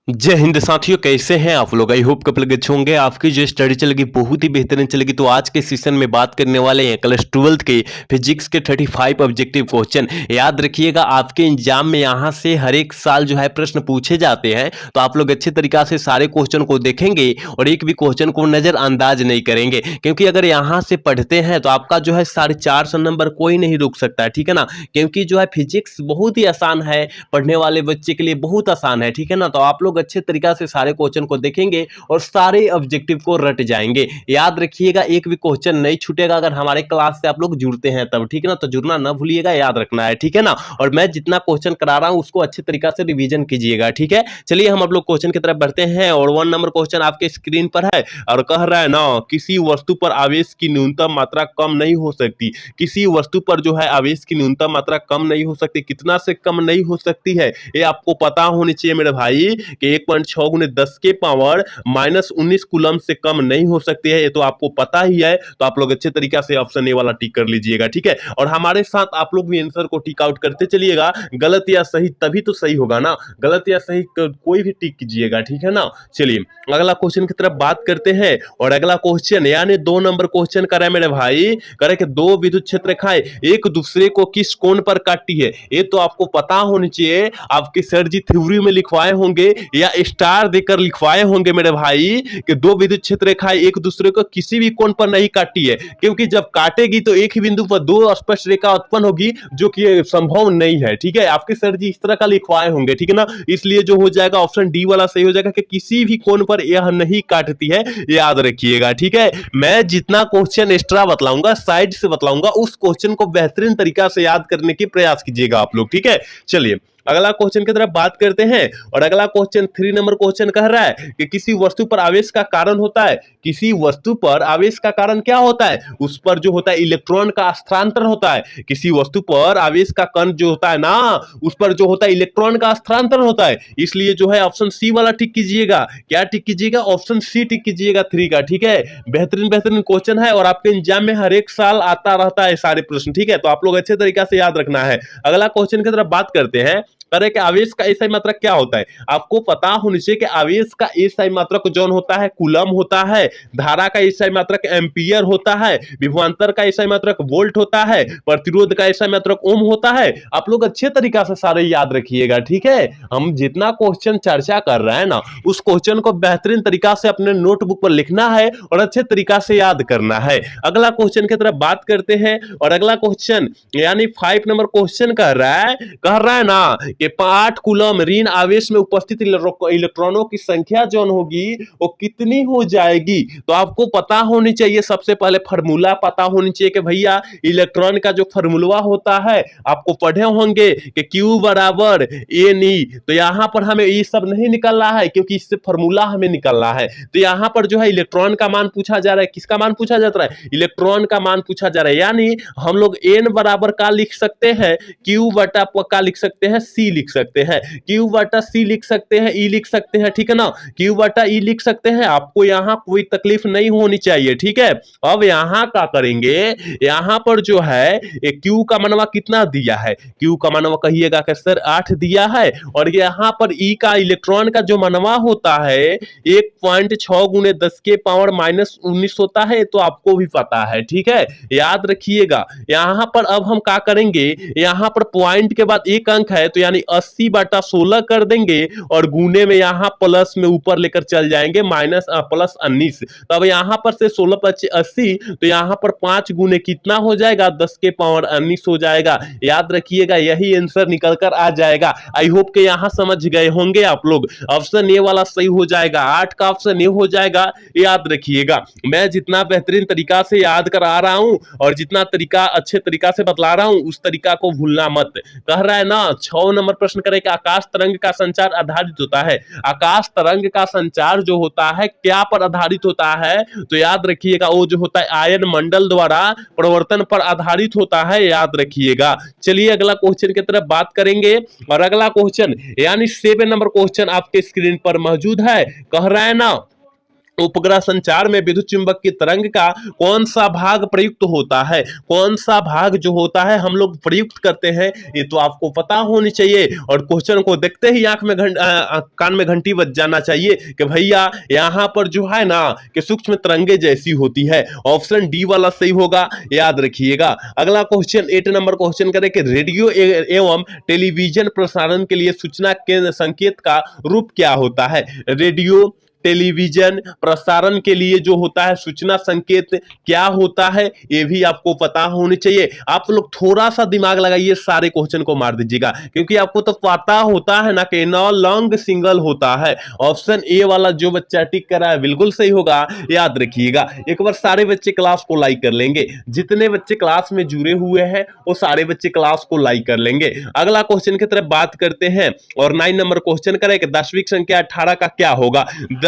जय हिंद साथियों, कैसे हैं आप लोग। आई होप कप लगे अच्छे होंगे। आपकी जो स्टडी चलेगी बहुत ही बेहतरीन चलेगी। तो आज के सेशन में बात करने वाले हैं क्लास 12th के फिजिक्स के 35 ऑब्जेक्टिव क्वेश्चन। याद रखिएगा, आपके एग्जाम में यहाँ से हर एक साल जो है प्रश्न पूछे जाते हैं, तो आप लोग अच्छे तरीका से सारे क्वेश्चन को देखेंगे और एक भी क्वेश्चन को नजरअंदाज नहीं करेंगे, क्योंकि अगर यहाँ से पढ़ते हैं तो आपका जो है 450 नंबर कोई नहीं रोक सकता है, ठीक है ना। क्योंकि जो है फिजिक्स बहुत ही आसान है, पढ़ने वाले बच्चे के लिए बहुत आसान है, ठीक है ना। तो आप लोग अच्छे तरीका से सारे क्वेश्चन को देखेंगे और सारे ऑब्जेक्टिव को रट जाएंगे। याद रखिएगा, एक भी क्वेश्चन नहीं छूटेगा अगर हमारे क्लास से आप लोग जुड़ते हैं तब, ठीक है ना। तो जुड़ना ना भूलिएगा, याद रखना है, ठीक है ना। और मैं जितना क्वेश्चन करा रहा हूं उसको अच्छे तरीका से रिवीजन कीजिएगा, ठीक है। चलिए हम आप लोग क्वेश्चन की तरफ बढ़ते हैं और 1 नंबर क्वेश्चन आपके स्क्रीन पर है और कह रहा है ना, किसी वस्तु पर आवेश की न्यूनतम मात्रा कम नहीं हो सकती। किसी वस्तु पर जो है आवेश की न्यूनतम मात्रा कम नहीं हो सकती। कितना से कम नहीं हो सकती है ये आपको पता होनी चाहिए मेरे भाई, कि 1.6 गुने 10 के पावर -19 कूलम से कम नहीं हो सकती है। ये तो आपको पता ही है। तो आप लोग अच्छे तरीका से ऑप्शन ए वाला टिक कर लीजिएगा, ठीक है। और हमारे साथ आप लोग भी आंसर को टिक आउट करते चलिएगा, गलत या सही तभी तो सही होगा ना। गलत या सही कोई भी टिक कीजिएगा, ठीक है ना। चलिए अगला क्वेश्चन की तरफ बात करते हैं और अगला क्वेश्चन यानी 2 नंबर क्वेश्चन करे मेरे भाई, करे कि दो विद्युत क्षेत्र रेखाएं एक दूसरे को किस कोण पर काटती है। ये तो आपको पता होनी चाहिए, आपके सर जी थ्योरी में लिखवाए होंगे या स्टार देकर लिखवाए होंगे मेरे भाई, कि दो विद्युत क्षेत्र रेखाएं एक दूसरे को किसी भी कोण पर नहीं काटती है, क्योंकि जब काटेगी तो एक ही बिंदु पर दो स्पष्ट रेखा उत्पन्न होगी, जो कि संभव नहीं है, ठीक है। आपके सर जी इस तरह का लिखवाए होंगे, ठीक है ना। इसलिए जो हो जाएगा ऑप्शन डी वाला सही हो जाएगा, कि किसी भी कोण पर यह नहीं काटती है। याद रखिएगा, ठीक है। मैं जितना क्वेश्चन एक्स्ट्रा बतलाऊंगा, साइड से बतलाऊंगा, उस क्वेश्चन को बेहतरीन तरीका से याद करने की प्रयास कीजिएगा आप लोग, ठीक है। चलिए अगला क्वेश्चन की तरफ बात करते हैं और अगला क्वेश्चन 3 नंबर क्वेश्चन कह रहा है कि किसी वस्तु पर आवेश का कारण होता है। किसी वस्तु पर आवेश का कारण क्या होता है? उस पर जो होता है इलेक्ट्रॉन का स्थानांतरण होता है। किसी वस्तु पर आवेश का कण जो होता है ना, उस पर जो होता है इलेक्ट्रॉन का स्थानांतरण होता है। इसलिए जो है ऑप्शन सी वाला टिक कीजिएगा। क्या टिक कीजिएगा? ऑप्शन सी टिक कीजिएगा 3 का, ठीक है। बेहतरीन बेहतरीन क्वेश्चन है और आपके एग्जाम में हर एक साल आता रहता है सारे प्रश्न, ठीक है। तो आप लोग अच्छे तरीके से याद रखना है। अगला क्वेश्चन की तरफ बात करते हैं, करे कि आवेश का एसआई मात्रक क्या होता है। आपको पता होना चाहिए कि आवेश का एसआई मात्रक जौन होता है कूलम होता है, धारा का एसआई मात्रक एम्पियर होता है, विभवांतर का एसआई मात्रक वोल्ट होता है, प्रतिरोध का एसआई मात्रक ओम होता है। आप लोग अच्छे तरीका से सारे याद रखिएगा, ठीक है। हम जितना क्वेश्चन चर्चा कर रहे हैं ना, उस क्वेश्चन को बेहतरीन तरीका से अपने नोटबुक पर लिखना है और अच्छे तरीका से याद करना है। अगला क्वेश्चन की तरफ बात करते हैं और अगला क्वेश्चन यानी 5 नंबर क्वेश्चन कह रहा है ना, कि 8 कूलम ऋण आवेश में उपस्थित इलेक्ट्रॉनों की संख्या जो होगी वो कितनी हो जाएगी। तो आपको पता होनी चाहिए, सबसे पहले फार्मूला पता होनी चाहिए कि भैया इलेक्ट्रॉन का जो फार्मूला होता है आपको पढ़े होंगे कि Q बराबर NE। तो यहां पर हमें ये सब नहीं निकलना है, क्योंकि इससे फार्मूला हमें निकलना है। तो यहां पर जो है इलेक्ट्रॉन का मान पूछा जा रहा है। किसका मान पूछा जा रहा है? इलेक्ट्रॉन का मान पूछा जा रहा है। यानी हम लोग N बराबर का लिख सकते हैं, Q बटा का लिख सकते हैं, C लिख सकते हैं, Q बटा C लिख सकते हैं, E लिख सकते हैं, ठीक है ना। Q बटा E लिख सकते हैं। आपको यहाँ कोई तकलीफ नहीं होनी चाहिए, ठीक है। अब यहाँ क्या करेंगे, यहाँ पर जो है Q का मनवा कितना दिया है? Q का मनवा कहिएगा कि सर 8 दिया है, और यहाँ पर E का इलेक्ट्रॉन का जो मनवा होता है 1.6 गुने 10 के पावर -19 होता है। तो आपको भी पता है, ठीक है। याद रखिएगा। यहाँ पर अब हम क्या करेंगे, यहाँ पर पॉइंट के बाद एक अंक है, तो यानी 80 बटा 16 कर देंगे और गुने में यहाँ प्लस में ऊपर लेकर चल जाएंगे प्लस 19। तो अब यहाँ पर से 16 + 80, तो यहाँ पर 5 गुने कितना हो जाएगा? 10 के पावर 19 हो जाएगा। याद रखिएगा, यही आंसर निकल कर आ जाएगा। आई होप के यहाँ समझ गए होंगे आप लोग। ऑप्शन ए वाला सही हो जाएगा, 8 का ऑप्शन ए हो जाएगा। याद रखिएगा, मैं जितना बेहतरीन तरीका से याद करा रहा हूं और जितना तरीका अच्छे तरीका से बतला रहा हूं, उस तरीका को भूलना मत। कह रहा है ना, 6 नंबर प्रश्न करे कि आकाश तरंग का संचार आधारित होता है। आकाश तरंग का संचार जो होता है क्या पर आधारित होता है? तो याद रखिएगा, वो जो होता है आयन मंडल द्वारा प्रवर्तन पर आधारित होता है। याद रखिएगा। चलिए अगला क्वेश्चन की तरफ बात करेंगे और अगला क्वेश्चन यानी 7 नंबर क्वेश्चन आपके स्क्रीन पर मौजूद है। कह रहा है ना, उपग्रह संचार में विद्युत चुंबक की तरंग का कौन सा भाग प्रयुक्त होता है, कौन सा भाग जो होता है हम लोग प्रयुक्त करते हैं, ये तो आपको पता होनी चाहिए। और क्वेश्चन को देखते ही कान में घंटी बज जाना चाहिए कि भैया यहां पर जो है ना कि सूक्ष्म तरंगे जैसी होती है। ऑप्शन डी वाला सही होगा, याद रखिएगा। अगला क्वेश्चन 8 नंबर क्वेश्चन करें कि रेडियो एवं टेलीविजन प्रसारण के लिए सूचना के संकेत का रूप क्या होता है। रेडियो टेलीविजन प्रसारण के लिए जो होता है सूचना संकेत क्या होता है, ये भी आपको पता होनी चाहिए। आप लोग थोड़ा सा दिमाग लगाइए, सारे क्वेश्चन को मार दीजिएगा, क्योंकि आपको तो पता होता है ना कि नो लॉन्ग सिंगल होता है। ऑप्शन ए वाला जो बच्चा टिक कर रहा है बिल्कुल सही होगा, याद रखिएगा। एक बार सारे बच्चे क्लास को लाइक कर लेंगे, जितने बच्चे क्लास में जुड़े हुए हैं वो सारे बच्चे क्लास को लाइक कर लेंगे। अगला क्वेश्चन की तरफ बात करते हैं और 9 नंबर क्वेश्चन करें कि दशविक संख्या 18 का क्या होगा।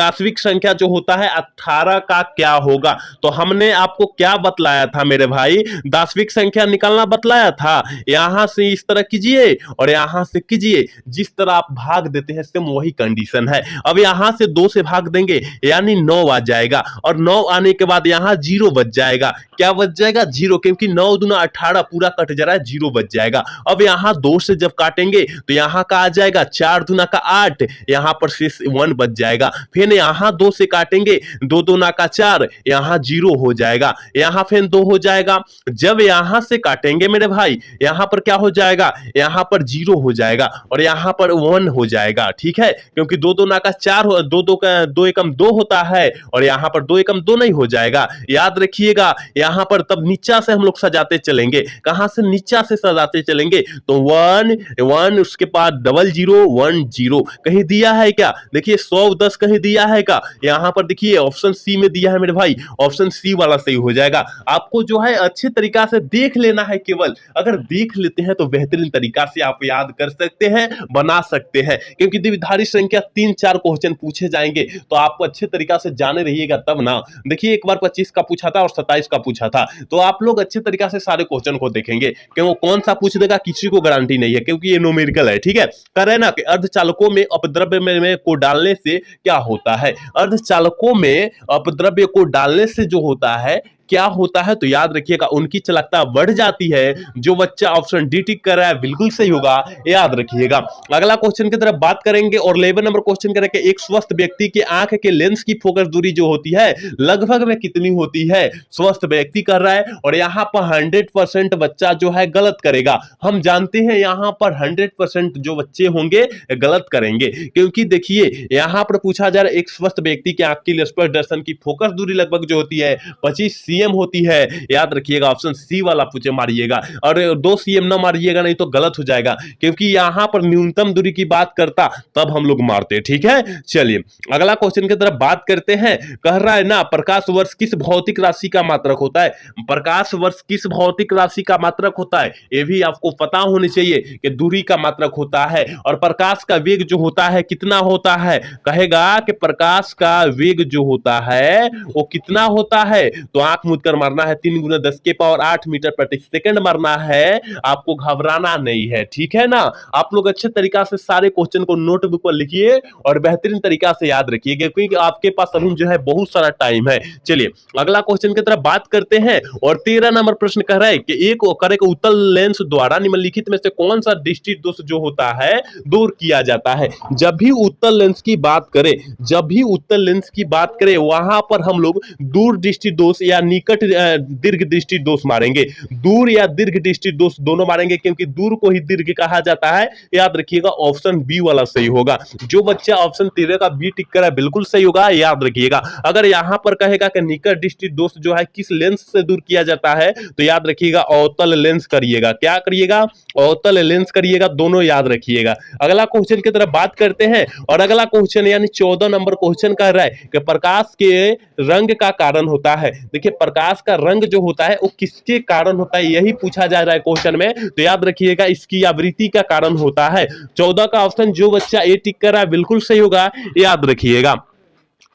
वास्तविक संख्या जो होता है 18 का क्या होगा, तो हमने आपको क्या बतलाया था मेरे भाई, वास्तविक संख्या निकालना बतलाया था। यहां से इस तरह कीजिए और यहां से कीजिए, जिस तरह आप भाग देते हैं सेम वही कंडीशन है। अब यहां से 2 से भाग देंगे यानी 9 आ जाएगा, और 9 आने के बाद यहां 0 बच जाएगा। क्या बच जाएगा? 0, क्योंकि 9 दूना 18 पूरा कट जा रहा है, 0 बच जाएगा। अब यहां 2 से जब काटेंगे तो यहां का आ जाएगा 4 दूना का 8, यहां पर शेष 1 बच जाएगा। फिर यहां 2 से काटेंगे, 2 दूना का 4, यहां 0 हो जाएगा, यहां फिर 2 हो जाएगा। जब यहां से काटेंगे मेरे भाई, यहां पर क्या हो जाएगा, यहां पर 0 हो जाएगा और यहां पर 1 हो जाएगा। ठीक है, क्योंकि 2 दूना का 4 हो, 2 एकम 2 होता है और यहां पर 2 एकम 2 नहीं हो जाएगा, याद रखिएगा। यहां पर तब नीचा से हम लोग सजाते चलेंगे, कहां से? नीचा से सजाते चलेंगे, तो 1 1 उसके बाद 00 1 0 कहीं दिया है क्या? देखिए 100 10 कहीं दिया है क्या? यहां पर देखिए ऑप्शन सी में दिया है मेरे भाई, ऑप्शन सी वाला सही हो जाएगा। आपको जो है अच्छे तरीका से देख लेना है, केवल अगर देख लेते हैं तो बेहतरीन तरीका से आप याद कर सकते हैं, बना सकते हैं, क्योंकि द्विधारी संख्या 3-4 क्वेश्चन पूछे जाएंगे, तो आप अच्छे तरीका से जाने रहिएगा तब ना। देखिए एक बार 25 का पूछा था और 27 का पूछा था, तो आप लोग अच्छे तरीका से सारे क्वेश्चन को देखेंगे कि वो कौन सा पूछ देगा किसी को गारंटी नहीं है, क्योंकि ये न्यूमेरिकल है। ठीक है, कर रहे ना कि अर्धचालकों में अपद्रव्य में को डालने से क्या होता है। अर्धचालकों में अपद्रव्य को डालने से जो होता है क्या होता है, तो याद रखिएगा उनकी चालकता बढ़ जाती है। जो बच्चा ऑप्शन डी टिक कर रहा है बिल्कुल सही होगा, याद रखिएगा। अगला क्वेश्चन की तरफ बात करेंगे और 11 नंबर क्वेश्चन करेंगे, एक स्वस्थ व्यक्ति की आंख के लेंस की फोकस दूरी जो होती है लगभग में कितनी होती है। स्वस्थ व्यक्ति कर रहा है और यहां पर 100% बच्चा जो है गलत करेगा। हम जानते हैं यहां पर 100% जो बच्चे होंगे गलत करेंगे, क्योंकि देखिए यहां पर पूछा जा रहा है एक स्वस्थ व्यक्ति की आंख के स्पर्श दर्शन की फोकस दूरी लगभग जो होती है 25 सीएम होती है, याद रखिएगा। ऑप्शन सी वाला पूछे मारिएगा, और 2 सीएम ना मारिएगा नहीं तो गलत हो जाएगा, क्योंकि यहां पर न्यूनतम दूरी की बात करता तब हम लोग मारते। ठीक है, चलिए अगला क्वेश्चन की तरफ बात करते हैं। कह रहा है ना प्रकाश वर्ष किस भौतिक राशि का मात्रक होता है। प्रकाश वर्ष किस भौतिक राशि का मात्रक होता है, यह भी आपको पता होनी चाहिए कि दूरी का मात्रक होता है। और प्रकाश का वेग जो होता है कितना होता है, कहेगा कि प्रकाश का वेग जो होता है वो कितना होता है, तो आंख मूंद कर मारना है, 3 × 10⁸ मीटर प्रति सेकंड मारना है, आपको घबराना नहीं है। ठीक है ना, आप लोग अच्छे तरीका से सारे क्वेश्चन को नोटबुक पर लिखिए और बेहतरीन तरीका से याद रखिएगा, क्योंकि आपके पास अभी जो है बहुत सारा टाइम है। चलिए अगला क्वेश्चन की तरफ बात करते हैं और 13 नंबर प्रश्न कह रहा है कि एक उत्तल लेंस द्वारा निम्नलिखित में से कौन सा दृष्टि दोष जो होता है दूर किया जाता है। जब भी उत्तल लेंस की बात करें, जब भी उत्तल लेंस की बात करें वहां पर हम लोग दूर दृष्टि दोष या निकट दीर्घ दृष्टि दोष मारेंगे। दूर या दीर्घ दृष्टि दोष दोनों मारेंगे, क्योंकि दूर को ही दीर्घ कहा जाता है, याद रखिएगा। ऑप्शन बी वाला सही होगा। जो बच्चा ऑप्शन 13 का बी टिक करा बिल्कुल सही होगा, याद रखिएगा। अगर यहां पर कहेगा कि निकट दृष्टि दोष जो है किस लेंस से दूर किया जाता है, तो याद रखिएगा अवतल लेंस करिएगा। क्या करिएगा? अवतल लेंस करिएगा, दोनों याद रखिएगा। अगला क्वेश्चन की तरफ बात करते हैं और अगला क्वेश्चन यानी 14 नंबर क्वेश्चन कह रहा है कि प्रकाश के रंग का कारण होता है। देखिए प्रकाश का रंग जो होता है वो किसके कारण होता है, यही पूछा जा रहा है क्वेश्चन में, तो याद रखिएगा इसकी आवृत्ति का कारण होता है। 14 का ऑप्शन जो बच्चा ए टिक कर रहा है बिल्कुल सही होगा, याद रखिएगा।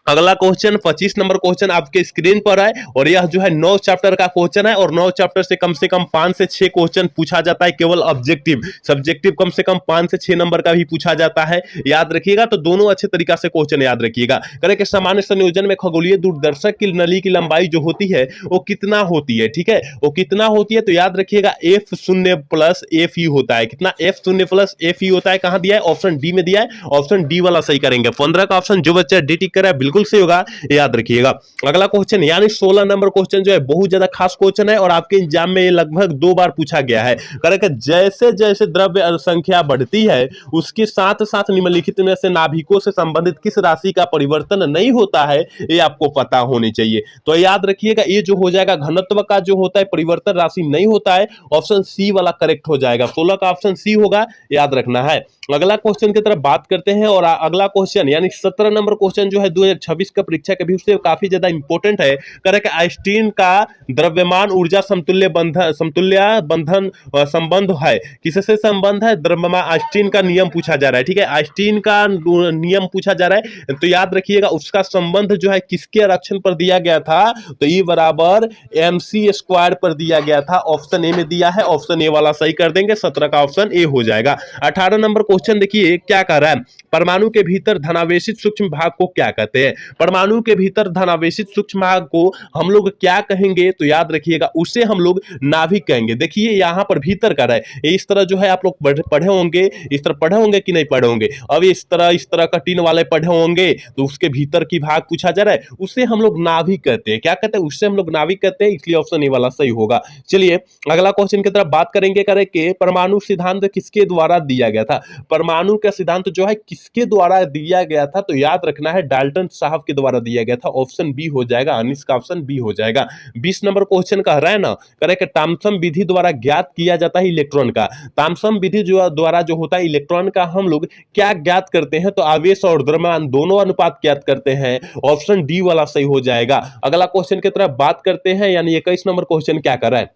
अगला क्वेश्चन 25 नंबर क्वेश्चन आपके स्क्रीन पर है और यह जो है 9 चैप्टर का क्वेश्चन है और 9 चैप्टर से कम 5 से 6 क्वेश्चन पूछा जाता है केवल ऑब्जेक्टिव। सब्जेक्टिव कम से कम 5 से 6 नंबर का भी पूछा जाता है, याद रखिएगा। तो दोनों अच्छे तरीका से क्वेश्चन याद रखिएगा। करें कि सामान्य संयोजन में खगोलीय दूरदर्शक की नली की लंबाई जो होती है वो कितना होती है, ठीक है, वो कितना होती है। तो याद रखिएगा F0 प्लस FE होता है। कितना? F0 प्लस FE होता है। कहां दिया है? ऑप्शन डी में दिया है। ऑप्शन डी वाला सही करेंगे। 15 का ऑप्शन जो बच्चा डी टिक कर रहा है बिल्कुल सही होगा, याद रखिएगा। अगला क्वेश्चन यानी 16 नंबर क्वेश्चन जो है बहुत ज्यादा खास क्वेश्चन है और आपके एग्जाम में ये लगभग 2 बार पूछा गया है। करेक्ट। जैसे जैसे द्रव्य संख्या बढ़ती है उसके साथ साथ निम्नलिखित में से नाभिकों से संबंधित किस राशि का परिवर्तन नहीं होता है, ये आपको पता होनी चाहिए। तो याद रखिएगा ये जो हो जाएगा घनत्व का जो होता है परिवर्तन राशि नहीं होता है, ऑप्शन सी वाला करेक्ट हो जाएगा। 16 का ऑप्शन सी होगा, याद रखना है। अगला क्वेश्चन की तरफ बात करते हैं और अगला क्वेश्चन यानी 17 नंबर क्वेश्चन जो है 2026 का परीक्षा के व्यू से काफी ज्यादा इंपॉर्टेंट है। करेक्ट। आइंस्टीन का द्रव्यमान ऊर्जा समतुल्य बंधन संबंध है, किससे संबंध है? द्रव्यमान। आइंस्टीन का नियम पूछा जा रहा है, ठीक है, आइंस्टीन का नियम पूछा जा रहा है। तो याद रखिएगा उसका संबंध जो है किसके आरक्षण पर दिया गया था? तो E बराबर mc² पर दिया गया था। ऑप्शन ए में दिया है, ऑप्शन ए वाला सही कर देंगे। 17 का ऑप्शन ए हो जाएगा। 18 नंबर क्वेश्चन देखिए क्या कह रहा है, परमाणु के भीतर धनावेशित सूक्ष्म भाग को क्या कहते हैं? परमाणु के भीतर धनावेशित सूक्ष्म भाग को हम लोग क्या कहेंगे? तो याद रखिएगा उसे हम लोग नाभिक कहेंगे। देखिए यहां पर भीतर कर रहा है, इस तरह जो है आप लोग पढ़े होंगे, इस तरह पढ़े होंगे कि नहीं पढ़े होंगे? अब इस तरह का टीन वाले पढ़े होंगे तो उसके भीतर की भाग पूछा जा रहा है, उसे हम लोग नाभिक कहते हैं। क्या कहते हैं? उससे हम लोग नाभिक कहते हैं, इसलिए ऑप्शन ए वाला सही होगा। चलिए अगला क्वेश्चन की तरफ बात करेंगे। परमाणु सिद्धांत किसके द्वारा दिया गया था? परमाणु का सिद्धांत जो है किसके द्वारा दिया गया था? तो याद रखना है डाल्टन साहब के द्वारा दिया गया था। ऑप्शन बी हो जाएगा, अनिस का ऑप्शन बी हो जाएगा। 20 नंबर क्वेश्चन कह रहा है ना, करेक्ट, थॉमसन विधि द्वारा ज्ञात किया जाता है इलेक्ट्रॉन का। थॉमसन विधि द्वारा जो होता है इलेक्ट्रॉन का हम लोग क्या ज्ञात करते हैं? तो आवेश और द्रव्यमान दोनों अनुपात ज्ञात करते हैं। ऑप्शन डी वाला सही हो जाएगा। अगला क्वेश्चन की तरफ बात करते हैं यानी 21 नंबर क्वेश्चन क्या कर रहा है।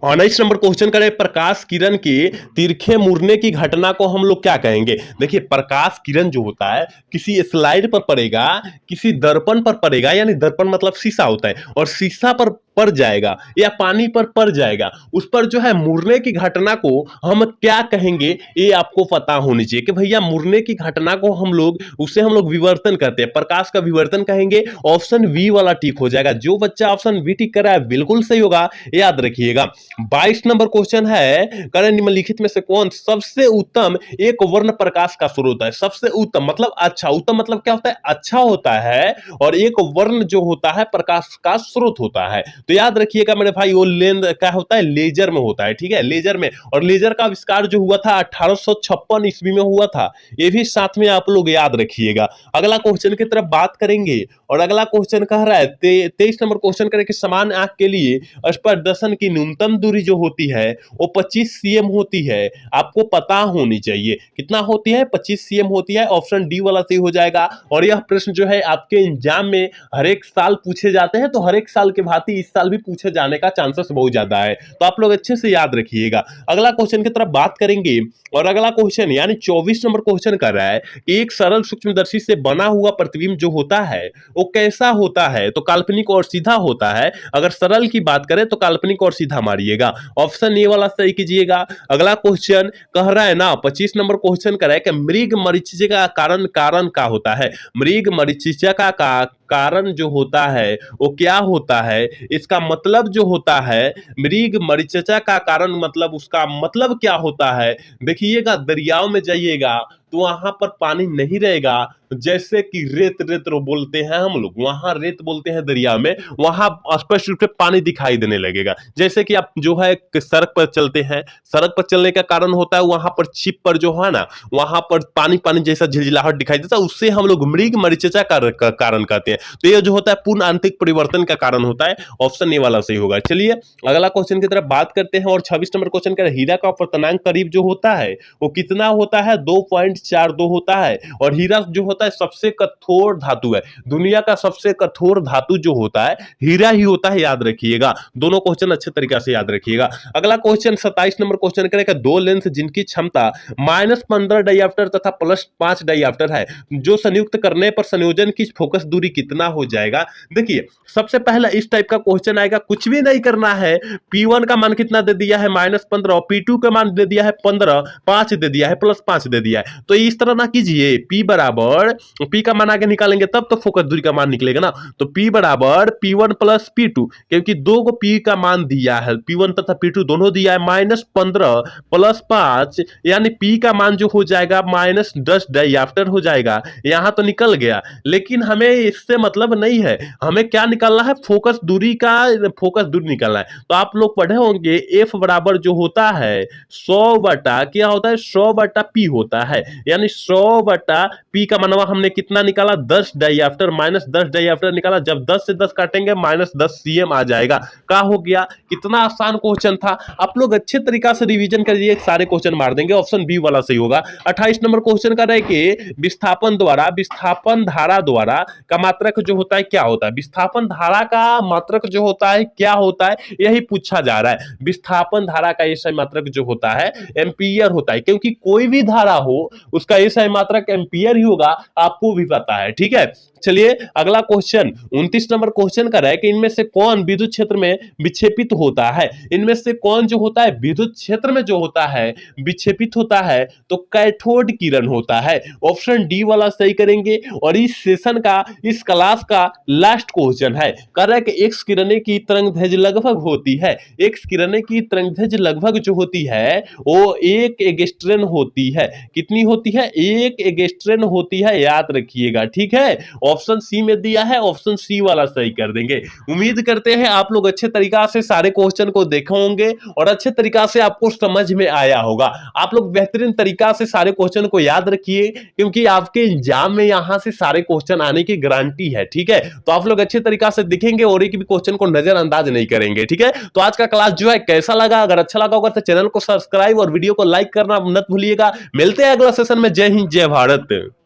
19 नंबर क्वेश्चन करें, प्रकाश किरण के तिरछे मुड़ने की घटना को हम लोग क्या कहेंगे? देखिए प्रकाश किरण जो होता है किसी स्लाइड पर पड़ेगा, किसी दर्पण पर पड़ेगा, यानी दर्पण मतलब शीशा होता है, और शीशा पर पड़ जाएगा या पानी पर पड़ जाएगा, उस पर जो है मुड़ने की घटना को हम क्या कहेंगे? ये आपको पता होनी चाहिए कि भैया मुड़ने की घटना को हम लोग विवर्तन करते हैं, प्रकाश का विवर्तन कहेंगे। ऑप्शन बी वाला ठीक हो जाएगा। जो बच्चा ऑप्शन बी ठीक कर रहा है बिल्कुल सही होगा, याद रखिएगा। 22 नंबर क्वेश्चन है, करें निम्नलिखित में से कौन सबसे उत्तम एक वर्ण प्रकाश का स्रोत है? सबसे उत्तम मतलब अच्छा, उत्तम मतलब क्या होता है? अच्छा होता है, और एक वर्ण जो होता है प्रकाश का स्रोत होता है। तो याद रखिएगा मेरे भाई वो लेंस क्या होता है? लेजर में होता है, ठीक है, लेजर में। और लेजर का आविष्कार जो हुआ था 1856 ईस्वी में हुआ था, ये भी साथ में आप लोग याद रखिएगा। अगला क्वेश्चन की तरफ बात करेंगे और अगला क्वेश्चन कह रहा है 23 नंबर क्वेश्चन करें कि समान आंख के लिए स्पर्शदर्शन की न्यूनतम दूरी जो होती है वो 25 cm होती है। आपको पता होनी चाहिए कितना होती है? 25 cm होती है। ऑप्शन डी वाला सही हो जाएगा। और यह प्रश्न जो है आपके एग्जाम में हर एक साल पूछे जाते हैं, तो हर एक साल के भांति इस साल भी पूछे जाने का चांसेस बहुत ज्यादा है, तो आप लोग अच्छे से याद रखिएगा। अगला क्वेश्चन की तरफ बात करेंगे और अगला क्वेश्चन यानी 24 नंबर क्वेश्चन कर रहा है कि एक सरल सूक्ष्मदर्शी से बना हुआ प्रतिबिंब जो होता है वो कैसा होता है? तो काल्पनिक और सीधा होता है। अगर सरल की बात करें तो काल्पनिक और सीधा मारिएगा, ऑप्शन ए वाला सही कीजिएगा। अगला क्वेश्चन कह रहा है ना 25 नंबर क्वेश्चन कर रहा है कि मृग मरीचिका का कारण क्या होता है? मृग मरीचिका का कारण जो होता है वो क्या होता है? इसका मतलब जो होता है मृग मरीचिका का कारण मतलब उसका मतलब क्या होता है? देखिएगा दरियाओं में जाइएगा तो वहां पर पानी नहीं रहेगा, जैसे कि रेत बोलते हैं हम लोग, वहां रेत बोलते हैं दरिया में, वहां स्पष्ट रूप से पानी दिखाई देने लगेगा। जैसे कि आप जो है सड़क पर चलते हैं, सड़क पर चलने का कारण होता है वहां पर छिप पर जो है ना वहां पर पानी पानी जैसा झिलझिलाहट दिखाई देता है, उससे हम लोग मृग मरीचिका का कारण कहते हैं। तो ये जो होता है पूर्ण आंतरिक परिवर्तन का कारण होता है। ऑप्शन ए वाला सही होगा। चलिए अगला क्वेश्चन की तरफ बात करते हैं और 26 नंबर क्वेश्चन का हीरा का अपवर्तनांक करीब जो होता है वो कितना होता है? 2.4 3.42 होता है। और हीरा जो होता है सबसे कठोर धातु है, दुनिया का सबसे कठोर धातु जो होता है हीरा ही होता है, याद रखिएगा। दोनों क्वेश्चन अच्छे तरीके से याद रखिएगा। अगला क्वेश्चन 27 नंबर क्वेश्चन करेगा, दो लेंस जिनकी क्षमता -15 डाइऑप्टर तथा +5 डाइऑप्टर है, जो संयुक्त करने पर संयोजन की फोकस दूरी कितना हो जाएगा। देखिए सबसे पहला इस टाइप का क्वेश्चन आएगा, कुछ भी नहीं करना है, P1 का मान कितना दे दिया है -15, और P2 का मान दे दिया है 15, 5 दे दिया है, +5 दे दिया है। तो इस तरह ना कीजिए, P बराबर, P का मान आगे निकालेंगे तब तो फोकस दूरी का मान निकलेगा ना। तो P बराबर P1 प्लस P2, क्योंकि दो को P का मान दिया है, P1 तथा P2 दोनों दिया है, -15 +5, यानी P का मान जो हो जाएगा -10 डाइऑप्टर हो जाएगा। यहां तो निकल गया, लेकिन हमें इससे मतलब नहीं है, हमें क्या निकालना है, फोकस दूरी का, फोकस दूरी निकालना है। तो आप लोग पढ़े होंगे F बराबर जो होता है 100 बटा क्या होता है, 100 बटा P होता है, यानी 100 बटा P का मनवा हमने कितना निकाला, 10 डाइऑप्टर, -10 डाइऑप्टर निकाला। जब 10 से 10 काटेंगे -10 cm आ जाएगा। क्या हो गया, कितना आसान क्वेश्चन था। आप लोग अच्छे तरीका से रिवीजन करिए, सारे क्वेश्चन मार देंगे, ऑप्शन बी वाला सही होगा। 28 नंबर क्वेश्चन का रहे कि विस्थापन द्वारा, विस्थापन धारा द्वारा का मात्रक जो होता है क्या होता है, विस्थापन धारा का मात्रक जो होता है क्या होता है, यही पूछा जा रहा है। विस्थापन धारा का ऐसा मात्रक जो होता है एम्पियर होता है, क्योंकि कोई भी धारा हो उसका ऐसा मात्रक एम्पियर ही होगा, आपको भी पता है, ठीक है। चलिए अगला क्वेश्चन 29 नंबर क्वेश्चन का है कि इनमें से कौन विद्युत क्षेत्र में विक्षेपित होता है, इनमें से कौन जो होता है विद्युत क्षेत्र में जो होता है विक्षेपित होता है, तो कैथोड किरण होता है। ऑप्शन डी वाला सही करेंगे। और इस सेशन का, इस क्लास का लास्ट क्वेश्चन है, कह रहा है कि एक्स किरणें की तरंगदैर्घ्य लगभग होती है, एक्स किरणें की तरंगदैर्घ्य लगभग जो होती है वो 1 एंगस्ट्रॉन होती है। कितनी होती है, 1 एंगस्ट्रॉन होती है, याद रखिएगा, ठीक है। ऑप्शन सी में दिया है, ऑप्शन सी वाला सही कर देंगे। उम्मीद करते हैं आप लोग अच्छे तरीका से सारे क्वेश्चन को देखे होंगे और अच्छे तरीका से आपको समझ में आया होगा। आप लोग बेहतरीन तरीका से सारे क्वेश्चन को याद रखिए, क्योंकि आपके एग्जाम में यहां से सारे क्वेश्चन आने की गारंटी है, ठीक है। तो आप लोग अच्छे तरीका से दिखेंगे और एक भी क्वेश्चन को नजरअंदाज नहीं करेंगे, ठीक है। तो आज का क्लास जो है कैसा लगा, अगर अच्छा लगा होगा तो चैनल को सब्सक्राइब और वीडियो को लाइक करना मत भूलिएगा। मिलते हैं अगला सेशन में। जय हिंद, जय भारत।